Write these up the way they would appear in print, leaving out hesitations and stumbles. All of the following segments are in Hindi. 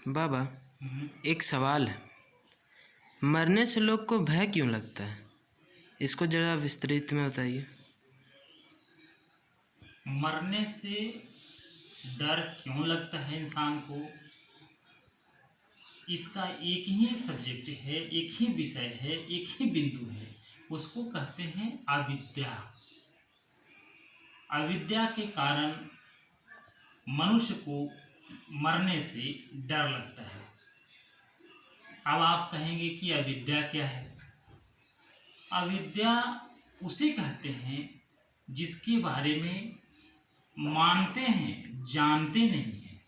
बाबा, हम्म, एक सवाल है। मरने से लोग को भय क्यों लगता है? इसको जरा विस्तृत में बताइए। मरने से डर क्यों लगता है इंसान को, इसका एक ही सब्जेक्ट है, एक ही विषय है, एक ही बिंदु है। उसको कहते हैं अविद्या। अविद्या के कारण मनुष्य को मरने से डर लगता है। अब आप कहेंगे कि अविद्या क्या है? अविद्या उसे कहते हैं जिसके बारे में मानते हैं, जानते नहीं हैं।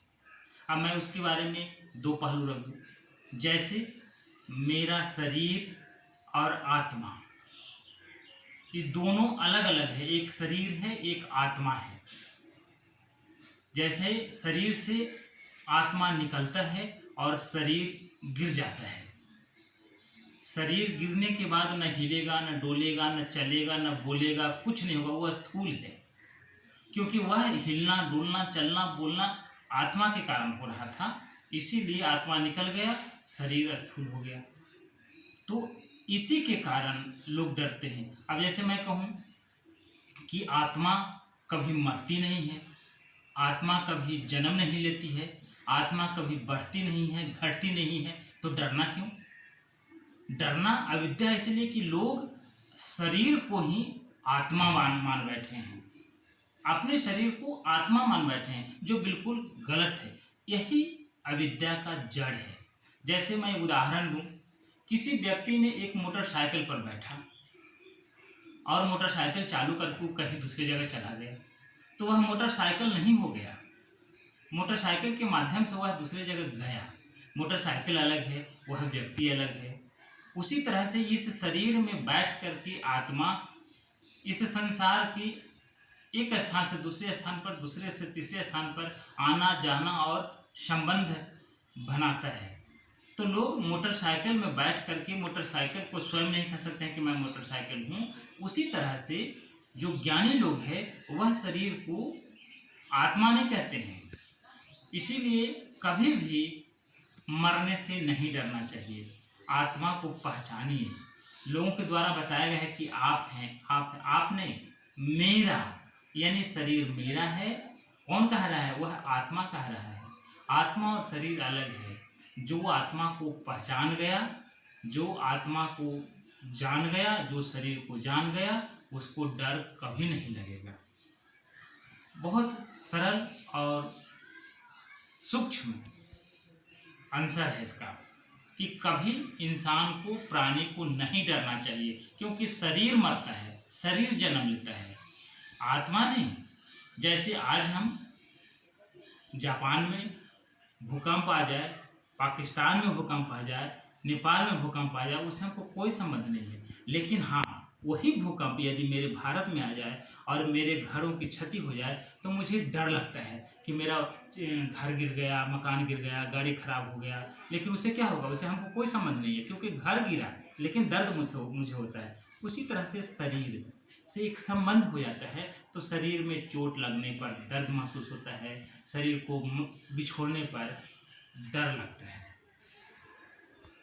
अब मैं उसके बारे में दो पहलू रख दूं, जैसे मेरा शरीर और आत्मा, ये दोनों अलग अलग है। एक शरीर है, एक आत्मा है। जैसे शरीर से आत्मा निकलता है और शरीर गिर जाता है। शरीर गिरने के बाद न हिलेगा, न डोलेगा, न चलेगा, न बोलेगा, कुछ नहीं होगा, वो स्थूल है। क्योंकि वह हिलना, डुलना, चलना, बोलना आत्मा के कारण हो रहा था, इसीलिए आत्मा निकल गया, शरीर स्थूल हो गया। तो इसी के कारण लोग डरते हैं। अब जैसे मैं कहूँ कि आत्मा कभी मरती नहीं है, आत्मा कभी जन्म नहीं लेती है, आत्मा कभी बढ़ती नहीं है, घटती नहीं है, तो डरना क्यों? डरना अविद्या इसलिए कि लोग शरीर को ही आत्मा मान बैठे हैं, अपने शरीर को आत्मा मान बैठे हैं, जो बिल्कुल गलत है। यही अविद्या का जड़ है। जैसे मैं उदाहरण दूं, किसी व्यक्ति ने एक मोटरसाइकिल पर बैठा और मोटरसाइकिल चालू करके कहीं दूसरी जगह चला गया, तो वह मोटरसाइकिल नहीं हो गया। मोटरसाइकिल के माध्यम से वह दूसरी जगह गया। मोटरसाइकिल अलग है, वह व्यक्ति अलग है। उसी तरह से इस शरीर में बैठ कर के आत्मा इस संसार की एक स्थान से दूसरे स्थान पर, दूसरे से तीसरे स्थान पर आना जाना और संबंध बनाता है। तो लोग मोटरसाइकिल में बैठ करके मोटरसाइकिल को स्वयं नहीं कह सकते हैं कि मैं मोटरसाइकिल हूँ। उसी तरह से जो ज्ञानी लोग हैं वह शरीर को आत्मा नहीं कहते हैं। इसीलिए कभी भी मरने से नहीं डरना चाहिए। आत्मा को पहचानिए। लोगों के द्वारा बताया गया है कि आप हैं, आप नहीं, मेरा, यानी शरीर मेरा है। कौन कह रहा है? वह आत्मा कह रहा है। आत्मा और शरीर अलग है। जो आत्मा को पहचान गया, जो आत्मा को जान गया, जो शरीर को जान गया, उसको डर कभी नहीं लगेगा। बहुत सरल और सूक्ष्म आंसर है इसका कि कभी इंसान को, प्राणी को नहीं डरना चाहिए, क्योंकि शरीर मरता है, शरीर जन्म लेता है, आत्मा नहीं। जैसे आज हम जापान में भूकंप आ जाए, पाकिस्तान में भूकंप आ जाए, नेपाल में भूकंप आ जाए, उससे हमको कोई संबंध नहीं है। लेकिन हाँ, वही भूकंप यदि मेरे भारत में आ जाए और मेरे घरों की क्षति हो जाए तो मुझे डर लगता है कि मेरा घर गिर गया, मकान गिर गया, गाड़ी खराब हो गया। लेकिन उससे क्या होगा? उससे हमको कोई संबंध नहीं है, क्योंकि घर गिरा, लेकिन दर्द मुझे होता है। उसी तरह से शरीर से एक संबंध हो जाता है। तो शरीर में चोट लगने पर दर्द महसूस होता है, शरीर को बिछोड़ने पर डर लगता है।